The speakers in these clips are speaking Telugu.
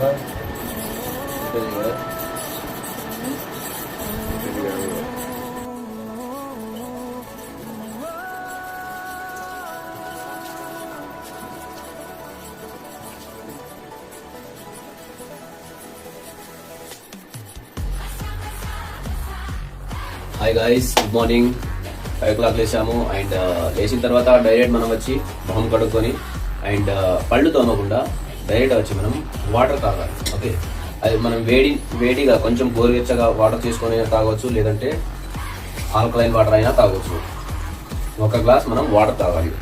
Hi guys, good morning. 5 o'clock లేసాము. అండ్ లేచిన తర్వాత డైరెక్ట్ మనం వచ్చి మొహం కడుక్కొని అండ్ పళ్ళు తోమకుండా డైరెక్ట్ వచ్చి మనం వాటర్ తాగాలి. ఓకే, అది మనం వేడిగా కొంచెం గోరువెచ్చగా వాటర్ తీసుకొని తాగవచ్చు, లేదంటే ఆల్కలైన్ వాటర్ అయినా తాగవచ్చు. 1 గ్లాస్ మనం వాటర్ తాగాలి.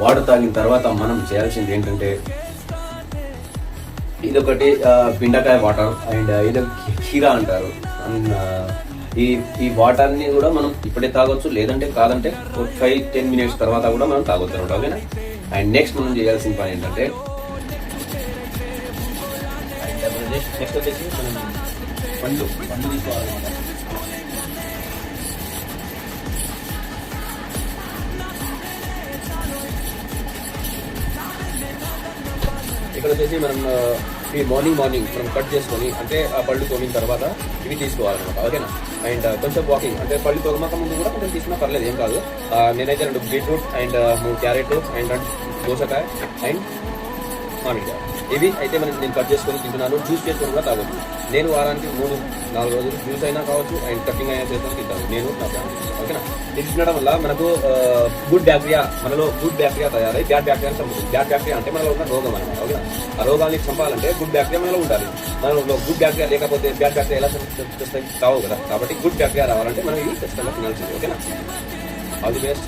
వాటర్ తాగిన తర్వాత మనం చేయాల్సింది ఏంటంటే, ఇదొకటి బెండకాయ వాటర్ అండ్ ఇది కీరా అంటారు. ఈ వాటర్ని కూడా మనం ఇప్పుడే తాగొచ్చు, లేదంటే కాదంటే 5-10 minutes తర్వాత కూడా మనం తాగొచ్చు అనమాట. ఓకేనా? అండ్ నెక్స్ట్ మనం చేయాల్సిన పని ఏంటంటే, నెక్స్ట్ వచ్చేసి మనం పండు తీసుకోవాలన్నమాట. ఇక్కడ వచ్చేసి మనం ఈ మార్నింగ్ మనం కట్ చేసుకొని, అంటే ఆ పళ్ళు తోమిన తర్వాత ఇవి తీసుకోవాలన్నమాట. ఓకేనా? అండ్ కొంచెం వాకింగ్, అంటే పళ్ళు తోమక ముందు కూడా కొంచెం తీసుకున్నా పర్లేదు, ఏం కాదు. నేనైతే 2 బీట్రూట్ అండ్ 3 క్యారెట్ అండ్ 2 దోసకాయ అండ్ మామిడికాయ, ఇవి అయితే నేను కట్ చేసుకొని తింటున్నాను. జ్యూస్ చేసుకొని కూడా తాగొచ్చు. నేను వారానికి 3-4 రోజులు జ్యూస్ అయినా కావచ్చు అండ్ కటింగ్ అయినా చేసుకొని తింటాను, నేను నా ఫ్యామిలీ. ఓకేనా? ఇది తినడం వల్ల మనకు గుడ్ బ్యాక్టీరియా, మనలో గుడ్ బ్యాక్టీరియా తయారై బ్యాడ్ బ్యాక్టీరియా చంపుతుంది. బ్యాడ్ బ్యాక్టీరియా అంటే మనలో ఉన్న రోగం అనమాట. ఓకేనా? ఆ రోగాన్ని చంపాలంటే గుడ్ బ్యాక్టీరియా మనలో ఉండాలి. మనలో గుడ్ బ్యాక్టీరియా లేకపోతే బ్యాడ్ బ్యాక్టీరియా ఎలా వస్తాయి? కావు కదా. కాబట్టి గుడ్ బ్యాక్టీరియా రావాలంటే మనం ఇవి ఖచ్చితంగా తినాల్సింది. ఓకేనా? All the best.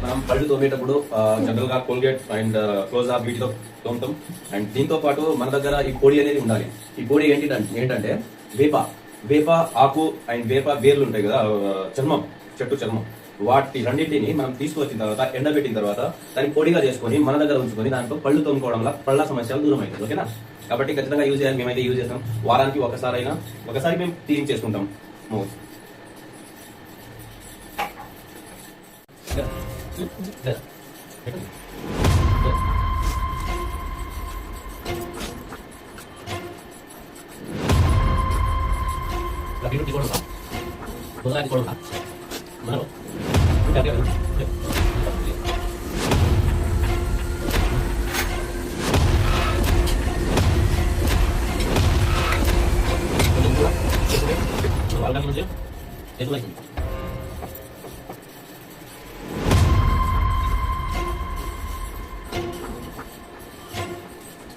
మనం పళ్ళు తోమేటప్పుడు జనరల్ గా కోల్గేట్ అండ్ క్లోజ్ అప్ వీటితో తోముతాం. అండ్ దీంతో పాటు మన దగ్గర ఈ పొడి అనేది ఉండాలి. ఈ పొడి ఏంటంటే వేప ఆకు అండ్ వేప వేర్లు ఉంటాయి కదా, చెట్టు చర్మం, వాటి రెండింటిని మనం తీసుకొచ్చిన తర్వాత ఎండబెట్టిన తర్వాత దాన్ని పొడిగా చేసుకొని మన దగ్గర ఉంచుకొని దాంట్లో పళ్ళు తోముకోవడం వల్ల పళ్ళ సమస్యలు దూరం అవుతుంది. ఓకేనా? కాబట్టి ఖచ్చితంగా యూజ్ చేయాలి. మేమైతే యూజ్ చేస్తాం. వారానికి ఒకసారి మేము క్లీన్ చేసుకుంటాం.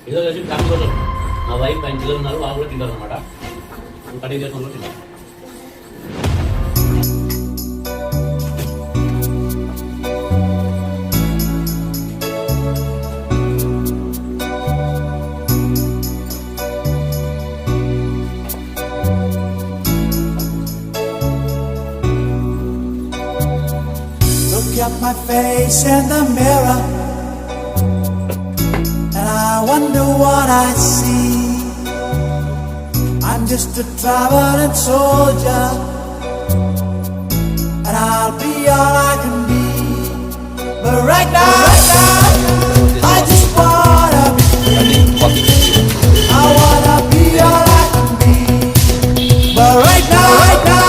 ఇదో వచ్చి ఫ్యామిలీ, నా వైఫ్ అండ్ పిల్లలు ఉన్నారు, వాళ్ళు కూడా తింటారు అనమాట. కటింగ్ చేసుకుని కూడా తింటారు. Look at my face in the mirror, and I wonder what I see. I'm just a traveling soldier, and I'll be all I can be. But right now, I just wanna be free. I wanna be all I can be. But right now,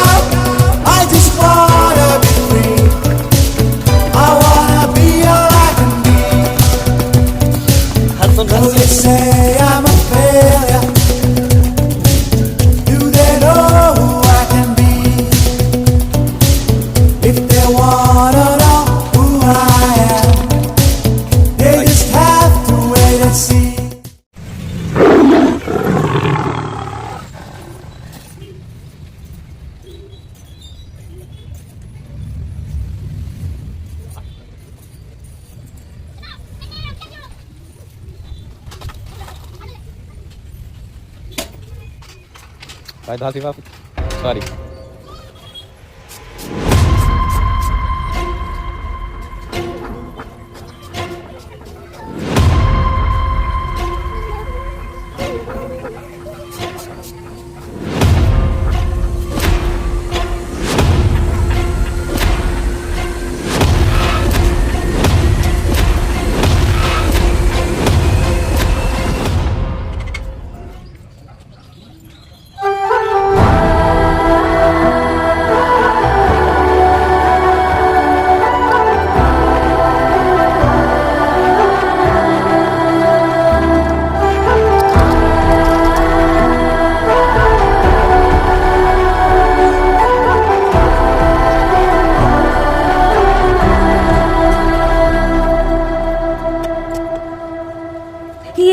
sorry.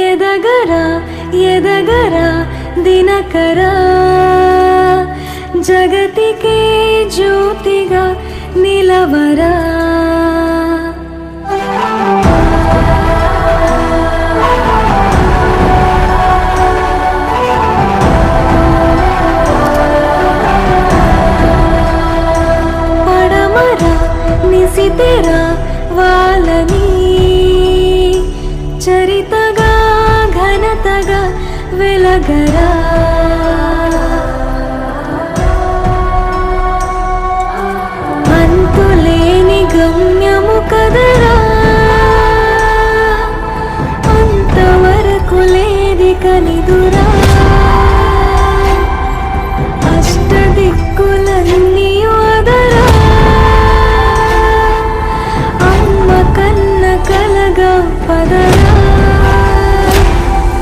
ఎదగరా ఎదగరా దినకరా జగతికే జ్యోతిగా నిలవరా పడమరా నిశితెరా వాళ్ళని చరితగా ఘనతగా వెలగరా అంతులేని గమ్యము కదరా అంతవరకు లేది కనిదురా అష్టదిక్కులన్నీ వదరా అమ్మ కన్న కలగా పదరా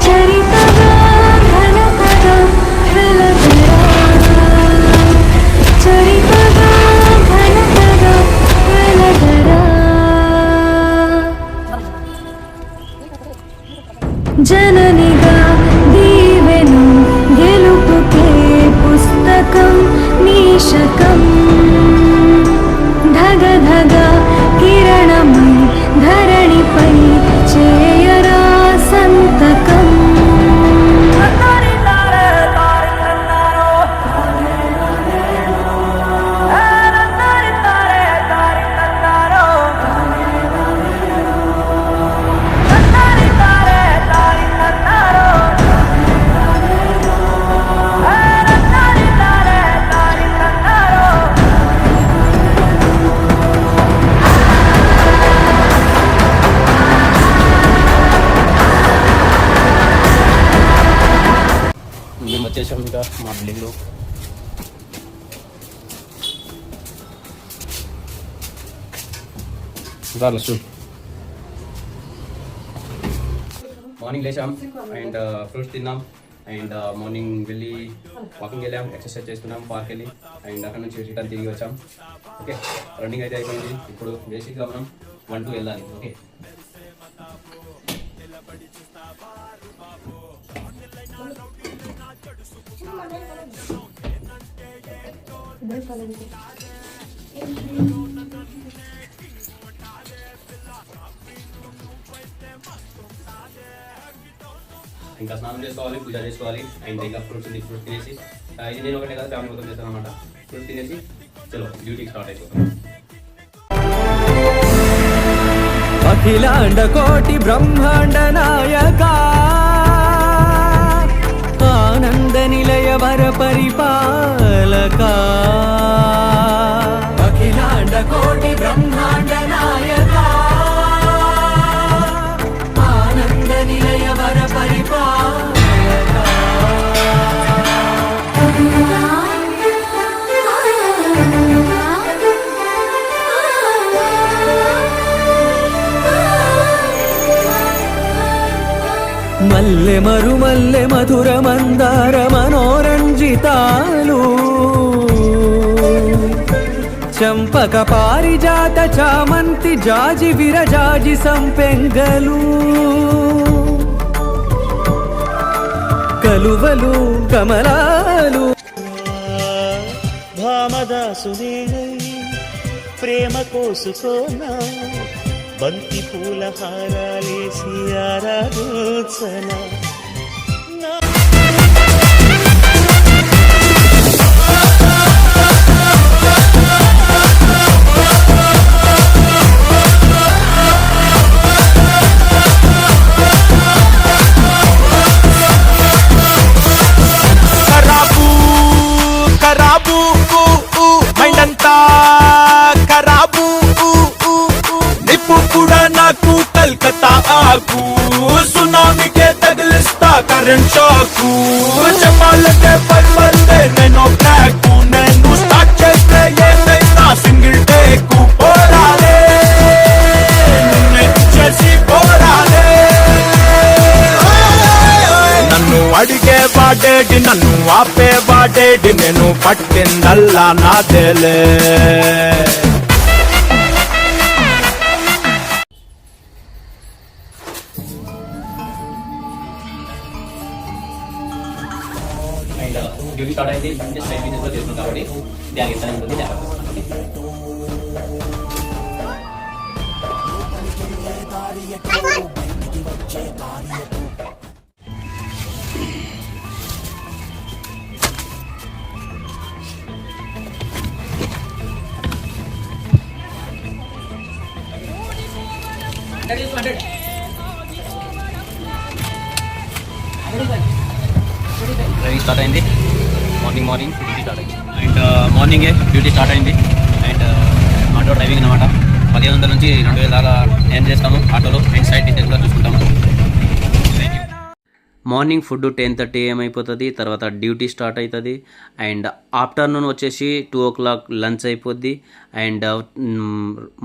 చరితగా ఘనతగా వెలగరా చరితగా ఘనతగా వెలగరా జననిగా దీవెను గెలుపుకే పుస్తకం నీశకం ధగ ధగ కిరణమై ధరణిపై చేయరా సంతకం మేము వచ్చేసాం ఇంకా మా బిల్డింగ్లో. మార్నింగ్ లేచాం అండ్ ఫ్రూట్స్ తిన్నాం అండ్ మార్నింగ్ వెళ్ళి వాకింగ్ వెళ్ళాం, ఎక్సర్సైజ్ చేసుకున్నాం పార్క్ వెళ్ళి అండ్ అక్కడ నుంచి రిటర్న్ తిరిగి వచ్చాం. ఓకే, రన్నింగ్ అయితే అయిపోయింది. ఇప్పుడు బేసిక్గా మనం 1-2 వెళ్ళాలి. ఓకే, ఇంకా స్నానం చేసుకోవాలి, పూజ చేసుకోవాలి అండ్ ఇంకా ఫ్రూట్స్ తినేసి ఇది నేను ఒకటే కదా ఫ్యామిలీ మొత్తం చేస్తాను అనమాట. ఫ్రూట్స్ తినేసి చలో డ్యూటీకి స్టార్ట్ అయిపోతాం. అఖిలాండ కోటి బ్రహ్మాండ నాయక ఆనంద నిలయ వర పరిపాలక అఖిలాండ కోటి బ్రహ్మాండ నాయక ఆనంద నిలయ వర పరిపాలక మల్లె మరుమల్లె మధుర మందార మనోరంజితాలు చంపక పారిజాత చామంతి జాజి విరజాజి సంపెంగలు కలువలు కమలాలు భామదాసునేనై ప్రేమ కోసుకోనా బంతి పూల హారాలేసి ఆరాధోత్సన మైండ్ అంతా ఖరాబు నిప్పు కూడా నాకు కల్కత్తా ఆకు సునామీకే తగిలిస్తా కరెంట్ షాకు చెప్పాలంటే పర్వతే నేను బ్లాక్ నేను స్టార్ట్ చేస్తే ఏదైనా సింగిల్ టేకు పోరాలే చేసి పోరాలే నన్ను అడిగే వాడేడి నన్ను ఆపే వాడేడి నేను పట్టిందల్లా నాదేలే అండ్ డ్యూటీ స్టార్ట్ అయింది అంటే సైడ్ బిజినెస్ లో చేస్తున్నాం కాబట్టి దానికి ఎంత ఉంటుంది జాగ్రత్త. డ్రైవింగ్ స్టార్ట్ అయింది మార్నింగ్ డ్యూటీ స్టార్ట్ అయింది అండ్ మార్నింగే డ్యూటీ స్టార్ట్ అయింది అండ్ ఆటో డ్రైవింగ్ అనమాట 1500 నుంచి 2000 దాకా ఏం చేస్తాము ఆటోలో అండ్ సైడ్ డిటైల్స్ కూడా చూసుకుంటాము. మార్నింగ్ ఫుడ్ 10:30 AM అయిపోతుంది. తర్వాత డ్యూటీ స్టార్ట్ అవుతుంది అండ్ ఆఫ్టర్నూన్ వచ్చేసి 2 o'clock లంచ్ అయిపోద్ది అండ్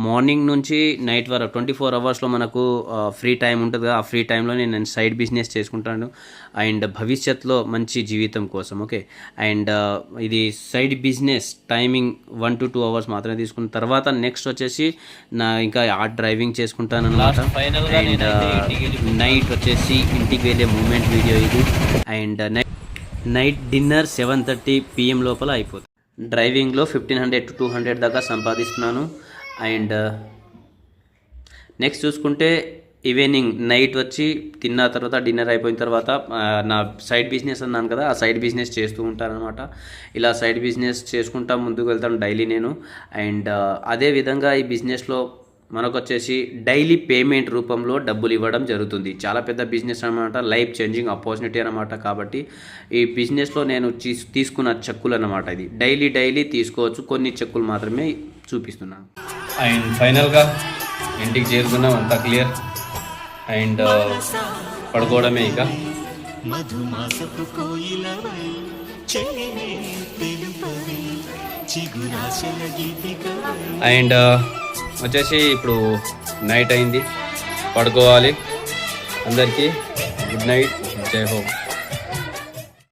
మార్నింగ్ నుంచి నైట్ వరకు 24 అవర్స్లో మనకు ఫ్రీ టైం ఉంటుంది కదా. ఆ ఫ్రీ టైంలో నేను సైడ్ బిజినెస్ చేసుకుంటాను అండ్ భవిష్యత్తులో మంచి జీవితం కోసం. ఓకే అండ్ ఇది side business timing 1 to 2 hours మాత్రమే తీసుకున్న తర్వాత నెక్స్ట్ వచ్చేసి నా ఇంకా డ్రైవింగ్ చేసుకుంటాను అన్నమాట. అండ్ నైట్ వచ్చేసి ఇంటికి వెళ్ళే మూమెంట్ వీడియో ఇది అండ్ నైట్ డిన్నర్ 7:30 PM లోపల అయిపోతుంది. డ్రైవింగ్లో 1500 to 200 దాకా సంపాదిస్తున్నాను అండ్ నెక్స్ట్ చూసుకుంటే ఈవినింగ్ నైట్ వచ్చి తిన్న తర్వాత డిన్నర్ అయిపోయిన తర్వాత నా సైడ్ బిజినెస్ అన్నాను కదా, ఆ సైడ్ బిజినెస్ చేస్తూ ఉంటాను అనమాట. ఇలా సైడ్ బిజినెస్ చేసుకుంటా ముందుకు వెళ్తాను డైలీ నేను. అండ్ అదేవిధంగా ఈ బిజినెస్లో మనకు వచ్చేసి డైలీ పేమెంట్ రూపంలో డబ్బులు ఇవ్వడం జరుగుతుంది. చాలా పెద్ద బిజినెస్ అనమాట, లైఫ్ చేంజింగ్ ఆపర్చునిటీ అనమాట. కాబట్టి ఈ బిజినెస్లో నేను తీసుకున్న చెక్కులు అనమాట. ఇది డైలీ తీసుకోవచ్చు, కొన్ని చెక్కులు మాత్రమే చూపిస్తున్నాను. అండ్ ఫైనల్గా ఇంటికి చేరుకున్నాం, అంతా క్లియర్ అండ్ పడుకోవడమే ఇక. మధుమాసపు కోయిలవై చెలినే తెలుపవే చిగురాశల గీతికవై. అండ్ వచ్చేసి ఇప్పుడు నైట్ అయింది, పడుకోవాలి. అందరికీ గుడ్ నైట్, జై హోమ్.